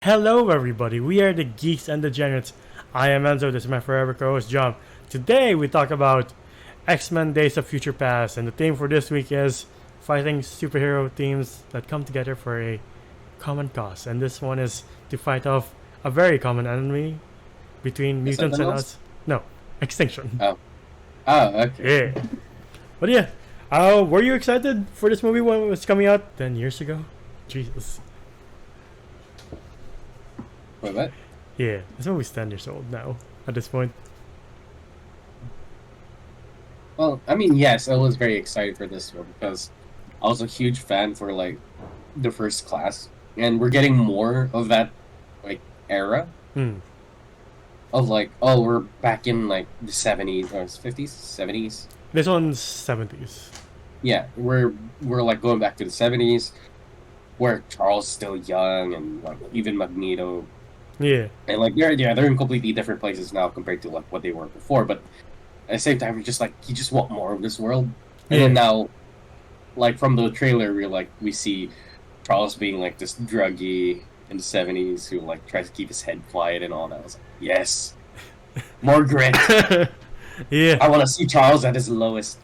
Hello, everybody. We are the Geeks and Degenerates. I am Enzo. This is my forever co-host John. Today we talk about X-Men: Days of Future Past, and the theme for this week is fighting superhero teams that come together for a common cause. And this one is to fight off a very common enemy between The mutants and Sentinels? us. No, extinction. Oh. Oh, okay. Yeah. But yeah, were you excited for this movie when it was coming out 10 years ago? Jesus. Wait, what? Yeah, this movie's 10 years old now at this point. Well, I mean, yes, I was very excited for this one because I was a huge fan for like the first class, and we're getting more of that like era Hmm. of like, oh, we're back in like the 70s or 50s, 70s. This one's 70s. Yeah, we're like going back to the 70s where Charles is still young and like even Magneto Yeah. and like they're in completely different places now compared to like what they were before, but at the same time, you're just like you just want more of this world. And Yeah. then now, like from the trailer, we see Charles being like this druggie in the 70s who like tries to keep his head quiet and all that. I was like, yes, more grit. Yeah. I want to see Charles at his lowest.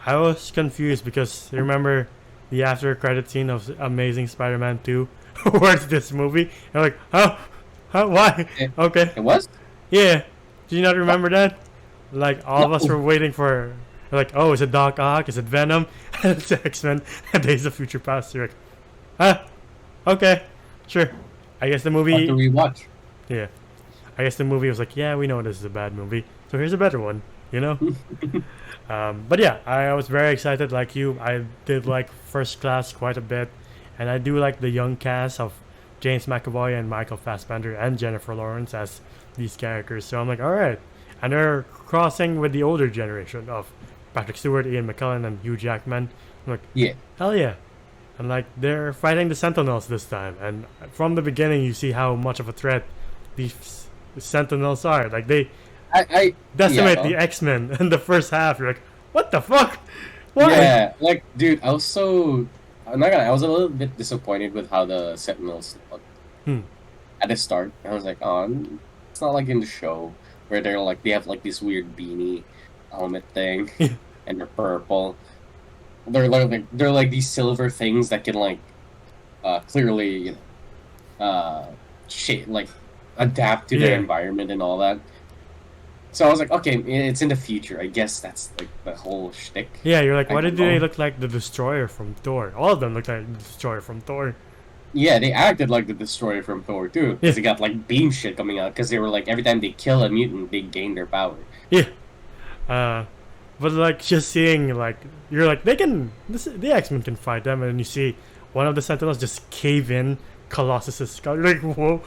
I was confused because remember the after credit scene of Amazing Spider-Man 2 where's this movie? And like, huh? Huh? Why? It, Okay. it was Yeah. Do you not remember that? Like all of us no, were waiting for like, oh, is it Doc Ock? Is it Venom? And it's X-Men Days of Future Past. You're like, huh? Okay. Sure. I guess the what do movie we watch? yeah. I guess the movie was like, yeah, we know this is a bad movie, so here's a better one, you know? But yeah, I was very excited like you. I did like First Class quite a bit, and I do like the young cast of James McAvoy and Michael Fassbender and Jennifer Lawrence as these characters. So I'm like, all right. And they're crossing with the older generation of Patrick Stewart, Ian McKellen, and Hugh Jackman. I'm like, Yeah, hell yeah. And like they're fighting the Sentinels this time, and from the beginning you see how much of a threat these Sentinels are. Like they I decimate yeah, the X-Men in the first half. You're like, what the fuck? Why? yeah. Like, dude, I'm not gonna. I was a little bit disappointed with how the Sentinels looked Hmm. at the start. I was like, oh, it's not like in the show where they have like this weird beanie helmet thing, and they're purple. They're like these silver things that can like clearly shape like adapt to their Yeah. environment and all that. So I was like, okay, it's in the future. I guess that's like the whole shtick. Yeah, you're like, I why don't did they know. look like the Destroyer from Thor? All of them look like the Destroyer from Thor. Yeah, they acted like the Destroyer from Thor too, Yeah, because they got like beam shit coming out. Because they were like every time they kill a mutant, they gain their power. yeah. Uh, but like just seeing like you're like the X-Men can fight them, and then you see one of the Sentinels just cave in Colossus's skull. You're like, whoa,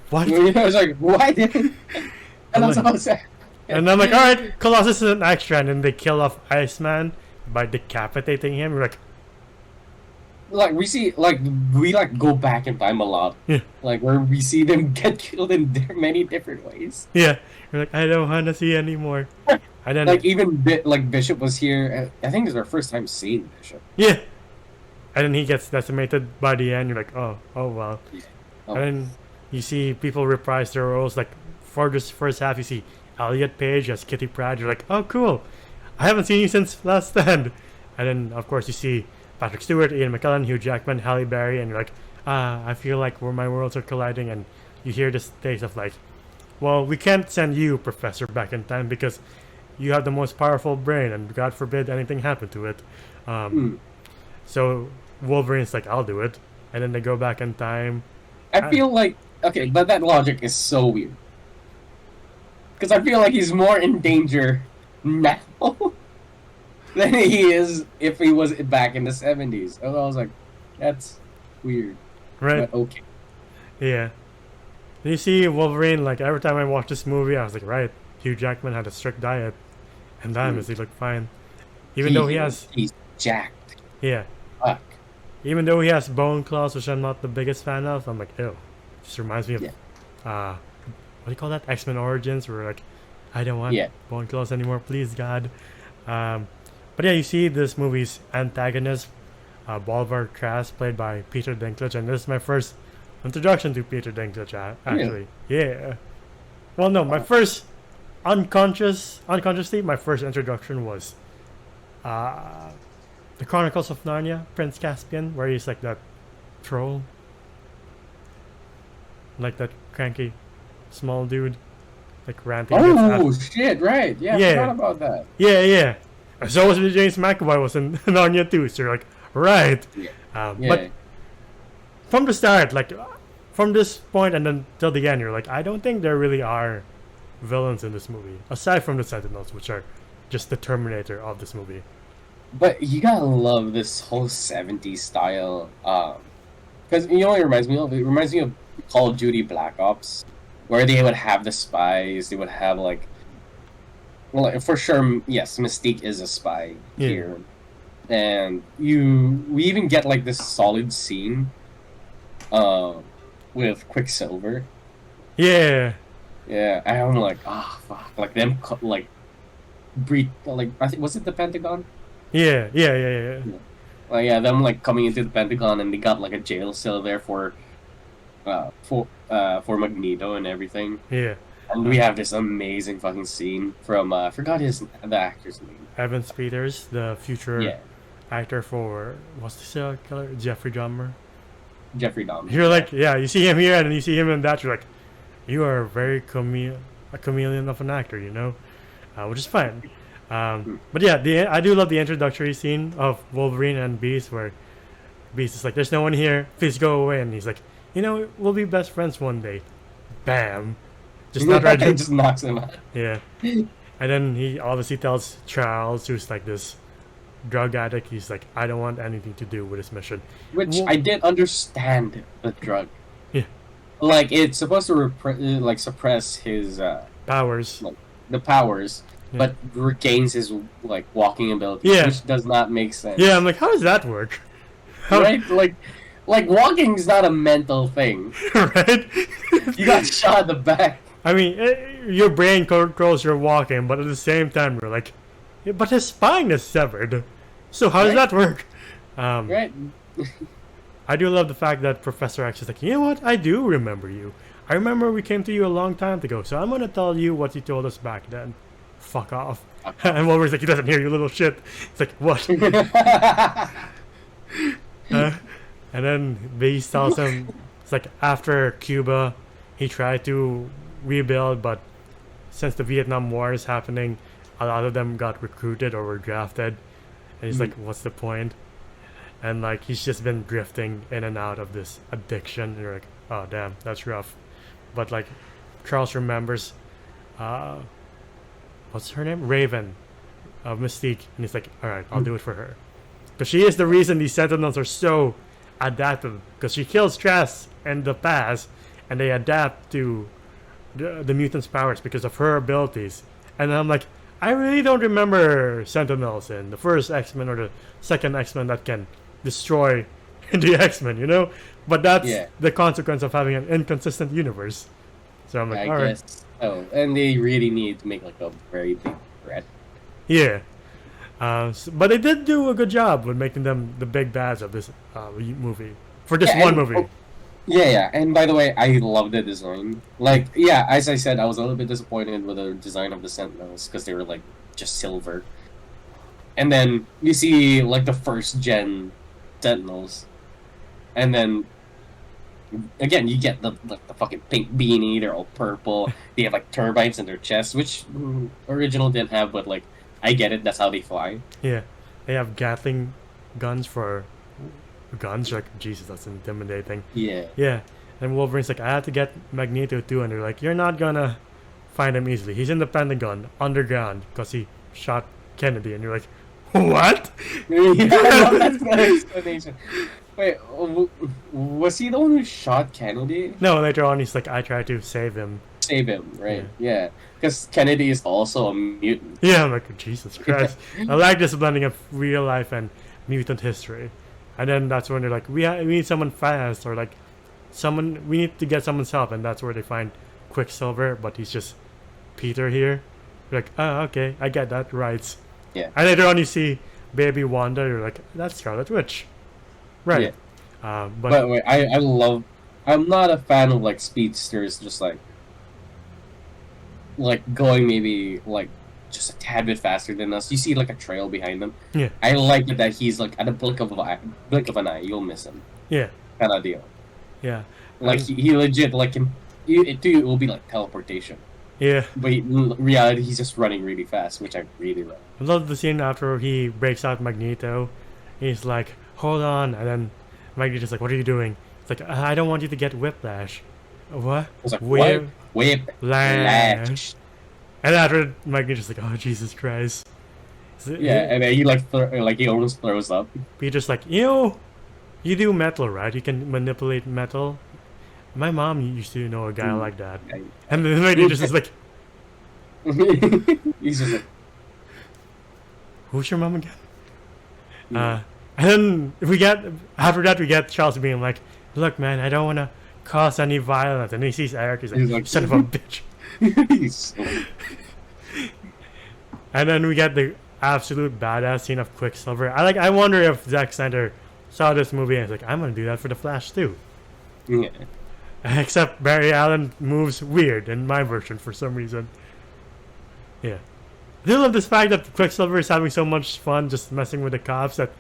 what? You know, it's like why didn't? And And I was like, about to say, and I'm like, all right, Colossus is an extra, and then they kill off Iceman by decapitating him. You're like, like we like go back in time a lot, yeah, like where we see them get killed in many different ways. yeah. You're like, I don't want to see anymore. And then Like even like Bishop was here. I think it's our first time seeing Bishop. yeah, and then he gets decimated by the end. You're like, oh well. Yeah. And Oh, then you see people reprise their roles. Like for this first half, you see Elliot Page as Kitty Pryde. You're like, oh cool. I haven't seen you since Last Stand. And then of course you see Patrick Stewart, Ian McKellen, Hugh Jackman, Halle Berry, and you're like, I feel like where my worlds are colliding. And you hear this taste of like, well, we can't send you, Professor, back in time because you have the most powerful brain, and God forbid anything happen to it. Um, hmm. so Wolverine's like, I'll do it, and then they go back in time. I I, feel like okay, but that logic is so weird because I feel like he's more in danger now than he is if he was back in the 70s. And I was like, that's weird, right? but okay. Yeah. And you see Wolverine, like every time I watch this movie, I was like, right, Hugh Jackman had a strict diet, and damn, Hmm. does he look fine? Even though he has, He's jacked. yeah, Fuck. even though he has bone claws, which I'm not the biggest fan of, I'm like, ew. Just reminds me of, Yeah. what do you call that? X-Men Origins, where like, I don't want Yeah. bone claws anymore, please God. Um, but yeah, you see this movie's antagonist, Bolivar Trask, played by Peter Dinklage, and this is my first introduction to Peter Dinklage, actually. Yeah. Well, no, my first unconsciously, my first introduction was the Chronicles of Narnia, Prince Caspian, where he's like that troll, like that cranky small dude, like ranting. Oh shit! Right? Yeah, I forgot about that. Yeah. So was James McAvoy was in Narnia too. So you're like, right. But from the start, like from this point and then till the end, you're like, I don't think there really are villains in this movie aside from the Sentinels, which are just the Terminator of this movie. But you gotta love this whole '70s style, because you know what it reminds me of? It reminds me of Call of Duty Black Ops, where they would have the spies. They would have like, well, for sure, yes, Mystique is a spy here, and we even get like this solid scene, with Quicksilver. Yeah. Yeah, and I'm like, fuck, like them, like, breed, like I think was it the Pentagon? Yeah. Like them like coming into the Pentagon and they got like a jail cell there for Magneto and everything. Yeah. And we have this amazing fucking scene from I forgot the actor's name. Evan Peters, the future actor for what's the killer? Jeffrey Dahmer. Jeffrey Dahmer. You're like, yeah, you see him here and then you see him in that. You're like, you are very a chameleon of an actor, you know, which is fine. But yeah, I do love the introductory scene of Wolverine and Beast, where Beast is like, "There's no one here. Please go away," and he's like, "You know, we'll be best friends one day." Bam, just not right. Just knocks him out. Yeah, and then he obviously tells Charles, who's like this drug addict, he's like, "I don't want anything to do with this mission." Which I did understand the drug. Yeah, like it's supposed to suppress his powers, like, the powers. Yeah. But regains his like walking ability, which does not make sense. Yeah, I'm like, how does that work? Right? Like walking is not a mental thing. Right? You got shot in the back. I mean, your brain controls your walking, but at the same time, you're like, but his spine is severed. So how does that work? Right. I do love the fact that Professor X is like, you know what? I do remember you. I remember we came to you a long time ago, so I'm gonna tell you what you told us back then. Fuck off. And Wolverine's like, he doesn't hear you, little shit. It's like, what? And then Beast tells him, it's like, after Cuba, he tried to rebuild, but since the Vietnam War is happening, a lot of them got recruited or were drafted. And he's like, what's the point? And like, he's just been drifting in and out of this addiction. And you're like, oh damn, that's rough. But like, Charles remembers, what's her name? Raven of Mystique. And he's like, alright, I'll do it for her. Because she is the reason these Sentinels are so adaptive. Because she kills Trask in the past, and they adapt to the mutants' powers because of her abilities. And I'm like, I really don't remember Sentinels in the first X-Men or the second X-Men that can destroy the X-Men, you know? But that's the consequence of having an inconsistent universe. So I'm like, alright. Oh, and they really need to make like a very big threat. Yeah. But they did do a good job with making them the big bads of this movie. For this one movie. Oh, yeah. And by the way, I love the design. Like, yeah, as I said, I was a little bit disappointed with the design of the Sentinels because they were like just silver. And then you see like the first gen Sentinels. And then again, you get the fucking pink beanie. They're all purple. They have like turbines in their chests, which original didn't have. But like, I get it. That's how they fly. Yeah, they have Gatling guns for guns. Like, Jesus, that's intimidating. Yeah. And Wolverine's like, I have to get Magneto too, and they're like, you're not gonna find him easily. He's in the Pentagon underground because he shot Kennedy, and you're like, what? That's the explanation. Wait, was he the one who shot Kennedy? No, later on he's like, I tried to save him. Save him, right? Yeah. Because Kennedy is also a mutant. Yeah, I'm like, Jesus Christ. I like this blending of real life and mutant history. And then that's when they're like, we need someone fast, or like, we need to get someone's help, and that's where they find Quicksilver, but he's just Peter here. You're like, oh, okay, I get that, right. Yeah. And later on you see baby Wanda, you're like, that's Scarlet Witch. Right. Yeah. But wait, I I'm not a fan of like speedsters, just like going maybe like just a tad bit faster than us. You see like a trail behind them. Yeah. I like it that he's like at a blink of an eye, you'll miss him. Yeah. Kind of deal. Yeah. Like he legit like it will be like teleportation. Yeah. But in reality, he's just running really fast, which I really love. I love the scene after he breaks out Magneto. He's like, hold on. And then Magneto's like, what are you doing? It's like, I don't want you to get whiplash. What? I was like, whiplash. And after Magneto's like, oh, Jesus Christ. So, Yeah, and then he he almost throws up. Peter's like, you do metal, right? You can manipulate metal. My mom used to know a guy like that. And then Magneto's just like, he's just like, who's your mom again? And then after that we get Charles being like, look man, I don't want to cause any violence. And he sees Eric, he's like son of a bitch. And then we get the absolute badass scene of Quicksilver. I wonder if Zack Snyder saw this movie and was like, I'm gonna do that for the Flash too. Yeah. Except Barry Allen moves weird in my version for some reason. Yeah. I do love this fact that Quicksilver is having so much fun just messing with the cops that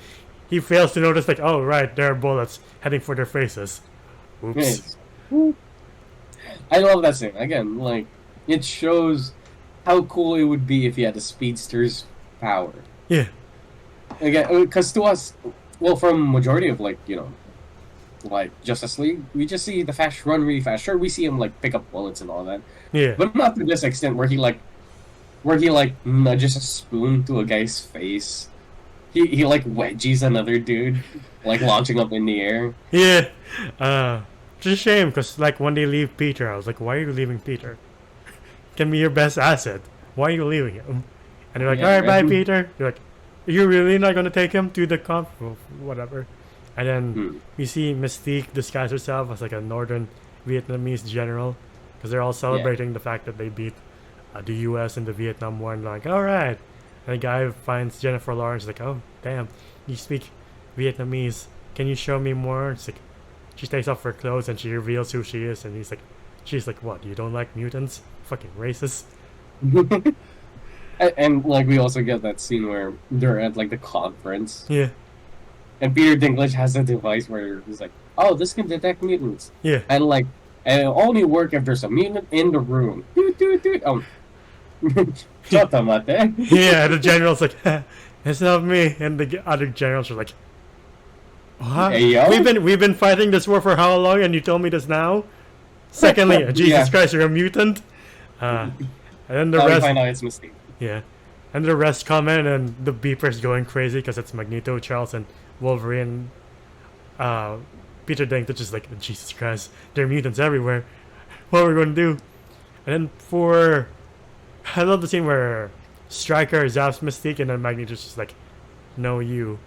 he fails to notice, like, oh, right, there are bullets heading for their faces. Oops. Yes. I love that scene. Again, like, it shows how cool it would be if he had the speedster's power. Yeah. Again, because to us, well, from majority of, like, like Justice League, we just see the Flash run really fast. Sure, we see him, like, pick up bullets and all that. Yeah. But not to this extent where he nudges a spoon to a guy's face. He like wedgies another dude, like launching up in the air. Yeah. It's a shame because like when they leave Peter, I was like, why are you leaving Peter? Can be your best asset. Why are you leaving him? And they're like, alright, bye Peter. You're like, are you really not gonna take him to the comp? Well, whatever. And then we see Mystique disguise herself as like a northern Vietnamese general because they're all celebrating the fact that they beat the U.S. in the Vietnam War, and like, all right. And the guy finds Jennifer Lawrence, like, oh, damn, you speak Vietnamese. Can you show me more? It's like, she takes off her clothes and she reveals who she is, and she's like, what? You don't like mutants? Fucking racist. and like we also get that scene where they're at like the conference. Yeah. And Peter Dinklage has a device where he's like, oh, this can detect mutants. Yeah. And it'll only work if there's a mutant in the room. Shut them up there. Yeah, the general's like, it's not me. And the other generals are like, what? Hey, yo. We've been fighting this war for how long and you told me this now? Secondly, Jesus Christ, you're a mutant. And then the rest find out it's a mistake. Yeah. And the rest come in and the beeper's going crazy because it's Magneto, Charles, and Wolverine. Peter Dinklage is like, Jesus Christ, there are mutants everywhere. What are we going to do? And then I love the scene where Stryker zaps Mystique and then Magneto's just like, no, you.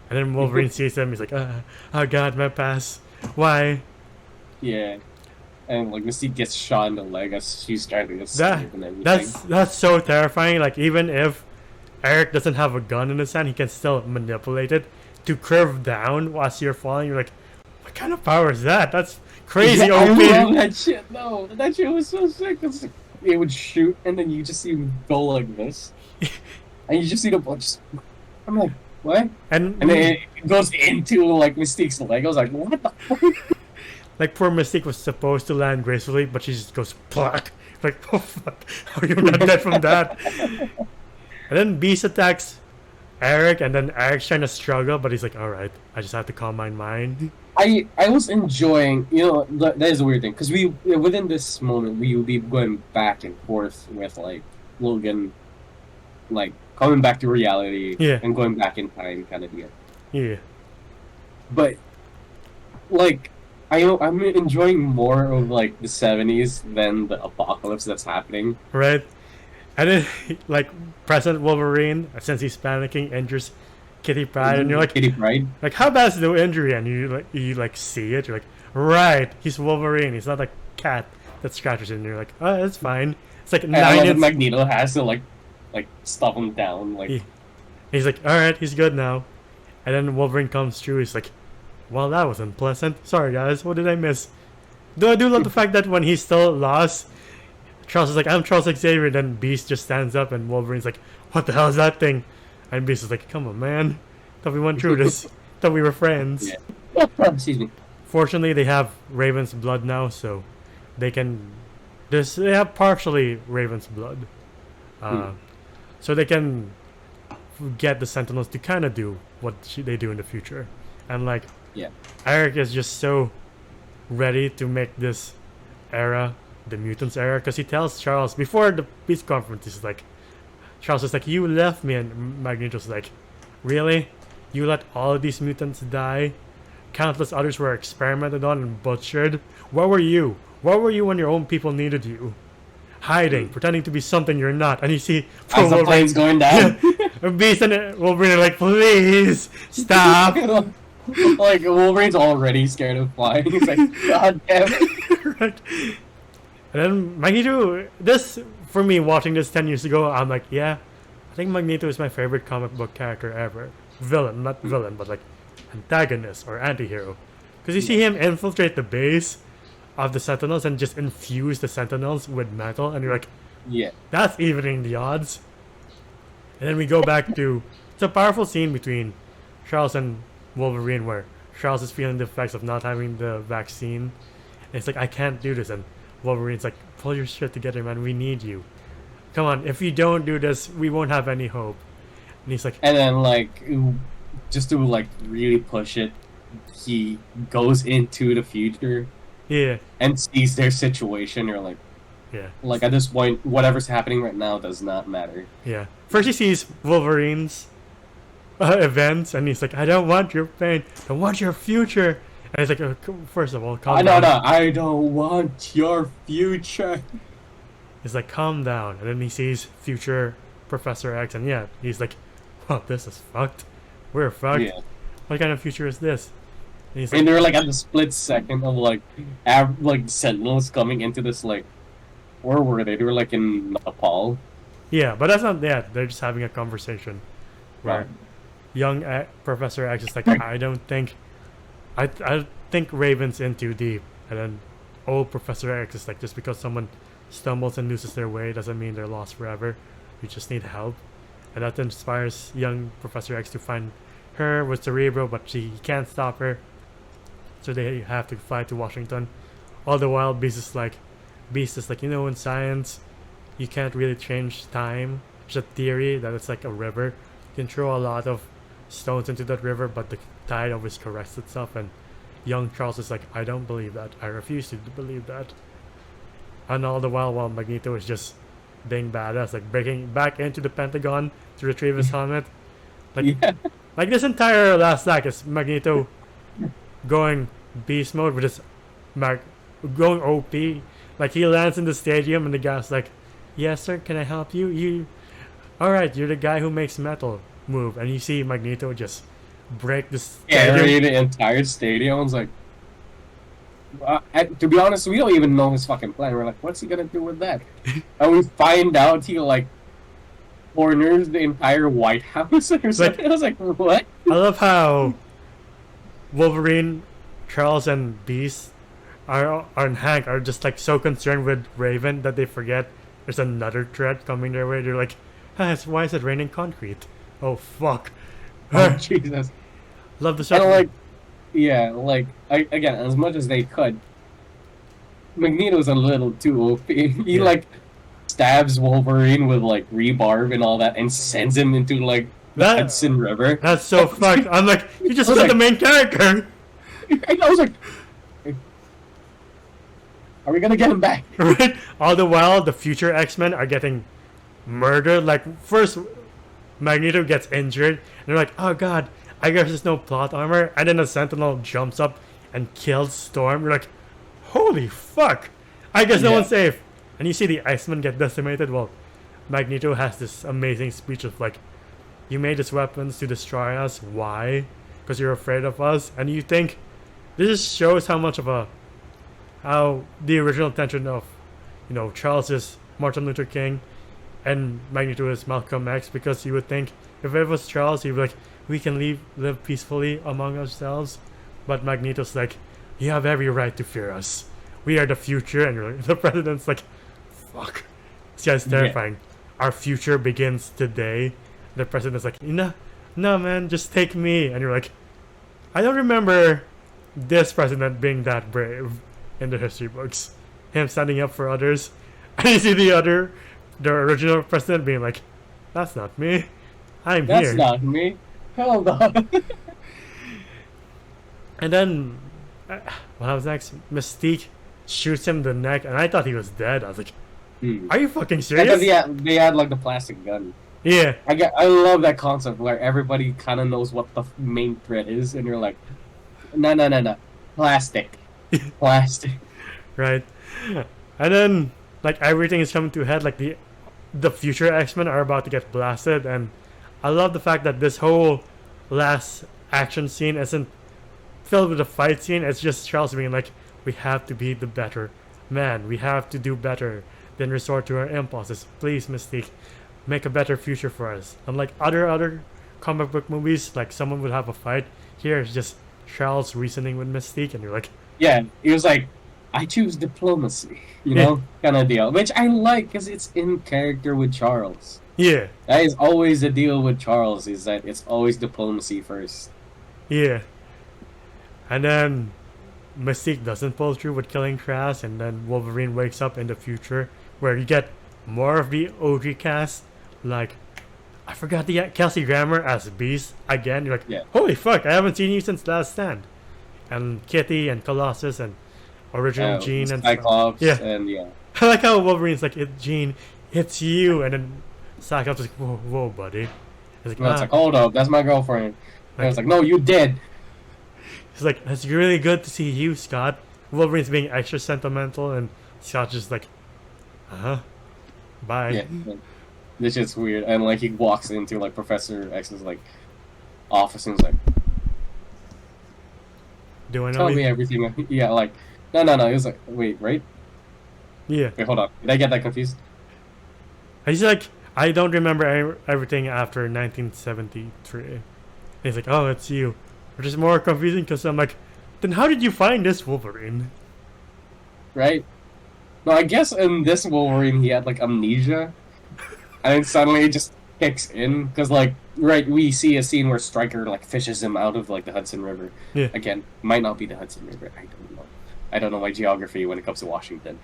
And then Wolverine sees him, he's like, oh god, my pass. Why? Yeah. And like Mystique gets shot in the leg as she's trying to escape and everything. That's so terrifying. Like, even if Eric doesn't have a gun in his hand, he can still manipulate it to curve down whilst you're falling. You're like, what kind of power is that? That's crazy. Yeah, OP. I love that shit. No, that shit was so sick. It would shoot, and then you just see him go like this, and you just see the bunch. I'm like, what? And then it goes into like Mystique's leg. I was like, what the fuck? Like poor Mystique was supposed to land gracefully, but she just goes plack. Like, oh fuck, how are you not dead from that? And then Beast attacks Eric, and then Eric's trying to struggle, but he's like, all right, I just have to calm my mind. I was enjoying, that is a weird thing, because within this moment, we will be going back and forth with, like, Logan, like, coming back to reality and going back in time kind of deal. Yeah. But, like, I'm enjoying more of, like, the 70s than the apocalypse that's happening. Right. And then, like, President Wolverine, since he's panicking, injures Kitty Pryde, and you're like, Kitty Pryde? Like, how bad is the injury? And you see it, you're like, right, he's Wolverine, he's not a cat that scratches it, and you're like, oh, that's fine. It's like Magneto has to like stop him down, like he's like, alright, he's good now. And then Wolverine comes through, he's like, well, that was unpleasant. Sorry guys, what did I miss? Though I do love the fact that when he's still lost, Charles is like, I'm Charles Xavier, then Beast just stands up and Wolverine's like, what the hell is that thing? And Beast is like, come on, man. Thought we went through this. Thought we were friends. Yeah. Excuse me. Fortunately, they have Raven's blood now, so they can... they have partially Raven's blood. So they can get the Sentinels to kind of do what they do in the future. And like, Yeah. Eric is just so ready to make this era the Mutants era, because he tells Charles before the peace conference, he's like, Charles is like, you left me, and Magneto's like, really? You let all of these mutants die? Countless others were experimented on and butchered. Where were you? Where were you when your own people needed you? Hiding, pretending to be something you're not. And you see As the plane's going down. Beast and Wolverine are like, please stop. Like Wolverine's already scared of flying. He's like, God damn it. Right. And then Magneto, this, for me, watching this 10 years ago, I'm like, yeah, I think Magneto is my favorite comic book character ever. Villain, not villain, but like antagonist or anti-hero. Because you see him infiltrate the base of the Sentinels and just infuse the Sentinels with metal, and you're like, Yeah. that's evening the odds. And then we go back to, it's a powerful scene between Charles and Wolverine where Charles is feeling the effects of not having the vaccine. And it's like, I can't do this. And Wolverine's like, pull your shit together, man. We need you. Come on, if you don't do this, we won't have any hope. And he's like, And then like, just to like really push it, he goes into the future yeah, and sees their situation. You're like, yeah, at this point, whatever's happening right now does not matter. yeah. First he sees Wolverine's events, and he's like, I don't want your pain. I want your future. And he's like, first of all, calm down. I don't want your future. He's like, calm down. And then he sees future Professor X, and yeah, he's like, well, this is fucked. We're fucked. Yeah. What kind of future is this? And he's And like, they're like at the split second of like, Sentinels coming into this like, where were they? They were like in Nepal. yeah, but that's not that. They're just having a conversation where Right. young Professor X is like, I don't think, I think Raven's in too deep. And then old Professor X is like, just because someone stumbles and loses their way doesn't mean they're lost forever. You just need help. And that inspires young Professor X to find her with Cerebro, but he can't stop her. So they have to fly to Washington. All the while, Beast is like, in science, you can't really change time. There's a theory that it's like a river. You can throw a lot of stones into that river, but the tide always corrects itself. And young Charles is like, I don't believe that. I refuse to believe that. And all the while Magneto is just being badass, like breaking back into the Pentagon to retrieve his helmet. Like, Yeah. like this entire last act is Magneto going beast mode with his going OP. Like he lands in the stadium and the guy's like, yes sir, can I help you? You alright, you're the guy who makes metal move. And you see Magneto just break the stadium. Carry the entire stadium. It's like, to be honest, we don't even know his fucking plan. We're like, what's he gonna do with that? And we find out he like corners the entire White House or something. I was like, what? I love how Wolverine, Charles, and Beast and Hank are just like so concerned with Raven that they forget there's another threat coming their way. They're like, why is it raining concrete? Oh fuck. Oh, Jesus. Love the And stuff. like, yeah, like, again, as much as they could, Magneto's a little too OP. He Yeah. like stabs Wolverine with like rebarb and all that and sends him into like the That- Hudson River. That's so fucked. I'm like, you just I was killed the like- main character. And I was like, are we gonna get him back? Right? All the while, the future X-Men are getting murdered. Like, first, Magneto gets injured, and they're like, oh god, I guess there's no plot armor. And then a Sentinel jumps up and kills Storm. You're like, holy fuck. I guess no Yeah. one's safe. And you see the X-Men get decimated. Well, Magneto has this amazing speech of like, you made these weapons to destroy us. Why? Because you're afraid of us. And you think, this just shows how much of how the original intention of, Charles is Martin Luther King and Magneto is Malcolm X, because you would think if it was Charles, he'd be like, we can live peacefully among ourselves. But Magneto's like, you have every right to fear us. we are the future, and you're like, the president's like, fuck, this guy's terrifying. Our future begins today. The president's like, no, no, man, just take me. And you're like, I don't remember this president being that brave in the history books. Him standing up for others. And you see the original president being like, that's not me. I'm here. That's not me. Hold on. And then, what was next? Mystique shoots him in the neck, and I thought he was dead. I was like, are you fucking serious? They had like the plastic gun. Yeah. I love that concept where everybody kind of knows what the main threat is, and you're like, no, plastic, plastic. Right. And then, like, everything is coming to a head. Like, the future X-Men are about to get blasted, and I love the fact that this whole last action scene isn't filled with a fight scene. It's just Charles being like, we have to be the better man. We have to do better than resort to our impulses. Please, Mystique, make a better future for us. Unlike other comic book movies, like someone would have a fight. Here it's just Charles reasoning with Mystique, and you're like, yeah, he was like, I choose diplomacy, you know, kind of deal, which I like because it's in character with Charles. Yeah. That is always the deal with Charles, is that it's always diplomacy first. Yeah. And then Mystique doesn't pull through with killing Trask, and then Wolverine wakes up in the future where you get more of the OG cast. Like, I forgot the Kelsey Grammer as Beast again. You're like, holy fuck, I haven't seen you since Last Stand. And Kitty and Colossus and original Jean and Cyclops. And I like how Wolverine's like, Jean, it's you. And then Cyclops is like, whoa, buddy. It's like, hold up, that's my girlfriend. And I was like, no, you dead. He's like, it's really good to see you, Scott. Wolverine's being extra sentimental, and Scott's just like, bye. Yeah, this shit's weird. And like, he walks into like Professor X's like office and he's like, do I know tell me everything. Yeah, like, no. He was like, wait, right? Yeah. Wait, hold on. Did I get that confused? He's like, I don't remember everything after 1973. He's like, oh, it's you. Which is more confusing because I'm like, then how did you find this Wolverine? Right? No, I guess in this Wolverine he had like amnesia. And then suddenly it just kicks in. Because like, right, we see a scene where Stryker like fishes him out of like the Hudson River. Yeah. Again, might not be the Hudson River. I don't know. I don't know my geography when it comes to Washington.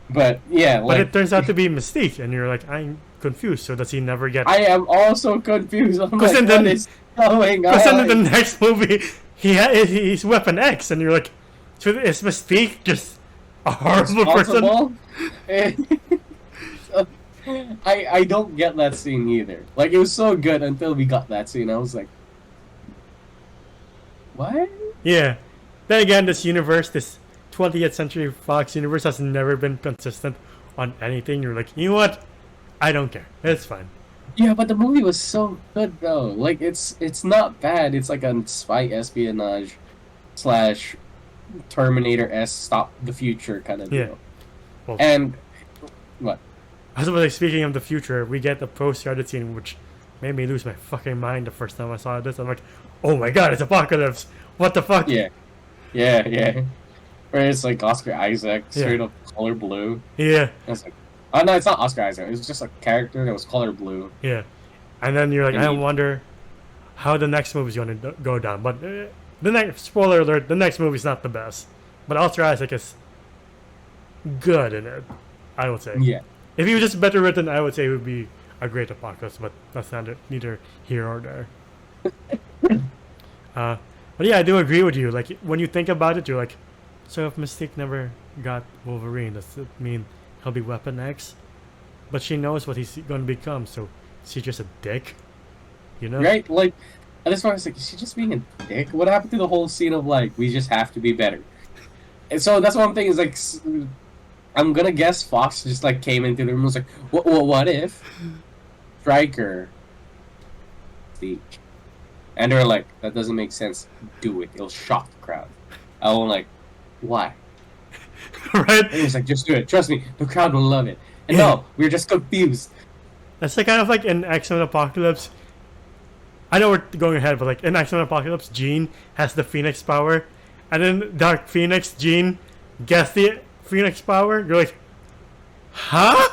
But yeah, like, but it turns out to be Mystique, and you're like, I'm confused. So does he never get? I am also confused. I'm like, what is going on? Because in the next movie, he's Weapon X, and you're like, so is Mystique just a horrible person? I don't get that scene either. Like, it was so good until we got that scene. I was like, what? Yeah. Then again, this universe, this 20th Century Fox universe has never been consistent on anything. You're like, you know what? I don't care. It's fine. Yeah, but the movie was so good though. Like, it's not bad. It's like a spy espionage / Terminator-esque stop the future kind of deal. Well, and what? I was like, speaking of the future, we get the post-credit scene, which made me lose my fucking mind the first time I saw this. I'm like, oh my god, it's Apocalypse. What the fuck? Yeah. Where it's like Oscar Isaac, straight up color blue. Yeah. And it's like, oh no, it's not Oscar Isaac. It was just a character that was color blue. Yeah. And then you're like, I wonder how the next movie's going to go down. But the next, spoiler alert, the next movie's not the best. But Oscar Isaac is good in it, I would say. Yeah. If he was just better written, I would say it would be a great Apocalypse. But that's neither here or there. But yeah, I do agree with you. Like, when you think about it, you're like, so if Mystique never got Wolverine, does it mean he'll be Weapon X? But she knows what he's going to become, so is he just a dick? You know? Right? Like, at this point I was like, is she just being a dick? What happened to the whole scene of, like, we just have to be better? And so that's one thing is, like, I'm gonna guess Fox just, like, came into the room and was like, what if Stryker speak? And they're like, that doesn't make sense. Do it. It'll shock the crowd. I was like, why? Right? And he was like, just do it. Trust me, the crowd will love it. And no, we're just confused. That's like kind of like in X-Men Apocalypse. I know we're going ahead, but like in X-Men Apocalypse, Jean has the Phoenix power. And then Dark Phoenix, Jean guess the Phoenix power. You're like, huh?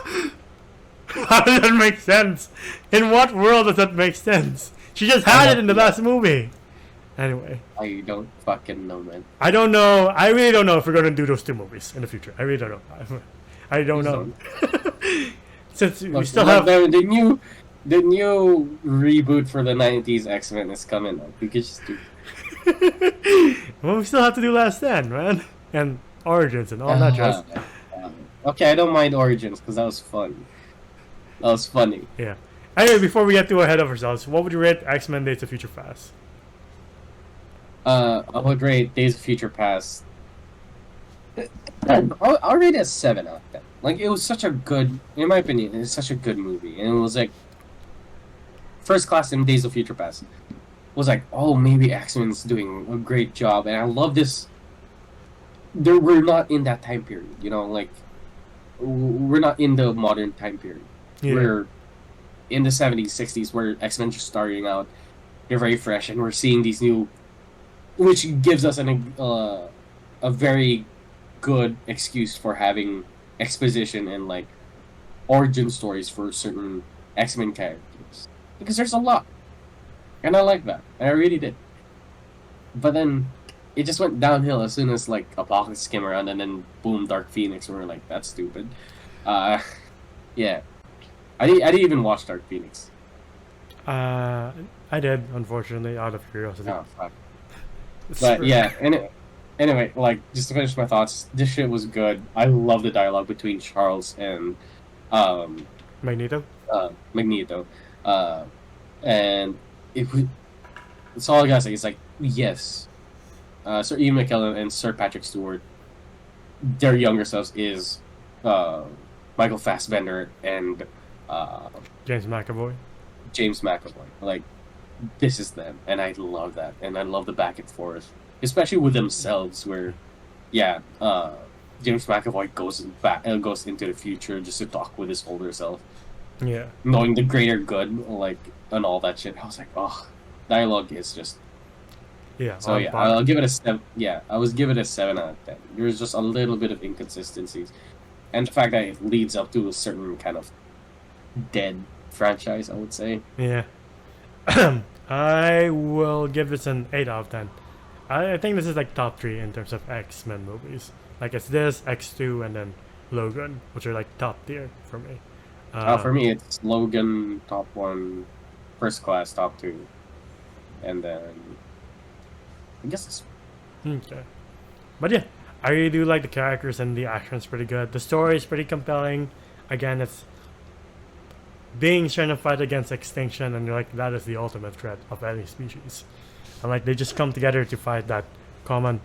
How does that make sense? In what world does that make sense? She just had it in the last movie. Anyway. I don't fucking know, man. I don't know. I really don't know if we're going to do those 2 movies in the future. I really don't know. I don't know. Since we still have... The new reboot for the 90s X-Men is coming up. We could just do... Well, we still have to do Last Stand, man. And Origins and all that jazz. Okay, I don't mind Origins because that was fun. That was funny. Yeah. Anyway, before we get too ahead of ourselves, what would you rate X-Men Days of Future Past? I would rate Days of Future Past. I'll rate it a 7 out of 10. Like, it was such a good, in my opinion, it's such a good movie. And it was like, first class in Days of Future Past. Was like, oh, maybe X-Men's doing a great job. And I love this. We're not in that time period, you know, like, we're not in the modern time period. Yeah. We're in the 70s, 60s, where X-Men just starting out. They're very fresh, and we're seeing these new, which gives us a very good excuse for having exposition and like origin stories for certain X-Men characters, because there's a lot, and I like that, and I really did. But then it just went downhill as soon as like Apocalypse came around, and then boom, Dark Phoenix, and we're like, that's stupid. Yeah. I didn't even watch Dark Phoenix. I did, unfortunately, out of curiosity. Oh, fuck. But yeah, anyway, like, just to finish my thoughts, this shit was good. I love the dialogue between Charles and Magneto. Magneto. And that's all I gotta say. It's like, yes, Sir Ian McKellen and Sir Patrick Stewart, their younger selves is Michael Fassbender and James McAvoy. Like, this is them, and I love that, and I love the back and forth, especially with themselves. Where, yeah, James McAvoy goes into the future just to talk with his older self. Yeah, knowing the greater good, like, and all that shit. I was like, oh, dialogue is just. Yeah. So yeah, I'll give it a 7. Yeah, I was give it a 7 out of 10. There's just a little bit of inconsistencies, and the fact that it leads up to a certain kind of dead franchise, I would say. Yeah. I will give this an 8 out of 10. I think this is like top 3 in terms of X-Men movies. Like, it's this, X2, and then Logan, which are like top tier for me. For me, it's Logan top 1, First Class top 2, and then I guess it's okay. But yeah, I really do like the characters, and the action's pretty good. The story is pretty compelling. Again, it's beings trying to fight against extinction, and you're like, that is the ultimate threat of any species. And like, they just come together to fight that common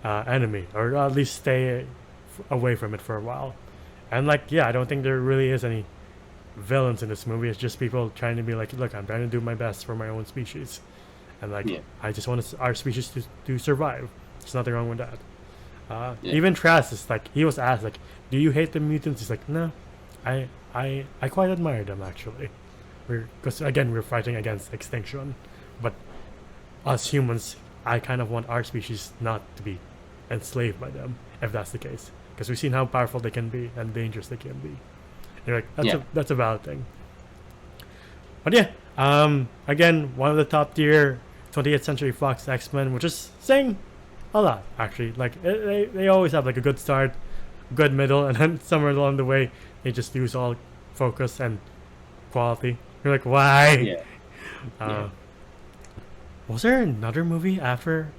enemy, or at least stay away from it for a while. And like, yeah, I don't think there really is any villains in this movie. It's just people trying to be like, look, I'm trying to do my best for my own species, and like, I just want our species to survive. There's nothing wrong with that. Even Trask is like, he was asked like, do you hate the mutants? He's like, no, I quite admire them, actually. Because again, we're fighting against extinction, but us humans, I kind of want our species not to be enslaved by them, if that's the case, because we've seen how powerful they can be and dangerous they can be. And you're like, that's a valid thing. But yeah, again, one of the top tier 20th Century Fox X-Men, which is saying a lot, actually. Like, they always have like a good start, good middle, and then somewhere along the way they just lose all focus and quality. You're like, why? Was there another movie after?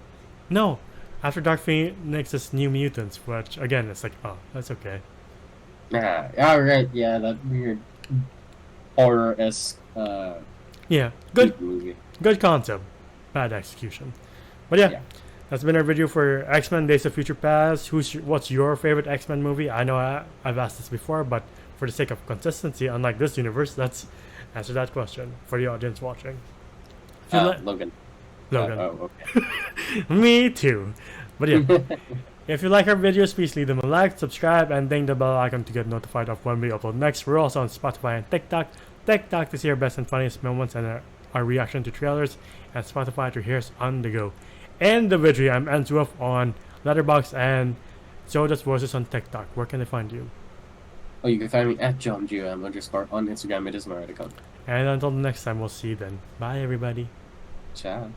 No, after Dark Phoenix's New Mutants, which again, it's like, oh, that's okay. Right, yeah, that weird horror-esque good movie. Good concept, bad execution. But yeah, that's been our video for X-Men Days of Future Past. What's your favorite X-Men movie? I know I've asked this before, but for the sake of consistency, unlike this universe, let's answer that question for the audience watching. Logan. Okay. Me too. But yeah, if you like our videos, please leave them a like, subscribe, and ding the bell icon to get notified of when we upload next. We're also on Spotify and TikTok. TikTok to see our best and funniest moments and our reaction to trailers, and Spotify to hear us on the go. Individually, I'm Enswolf on Letterboxd and Jodas Voices on TikTok. Where can they find you? Oh, you can find me at JohnGM_ on Instagram. It is my right account. And until the next time, we'll see you then. Bye, everybody. Ciao.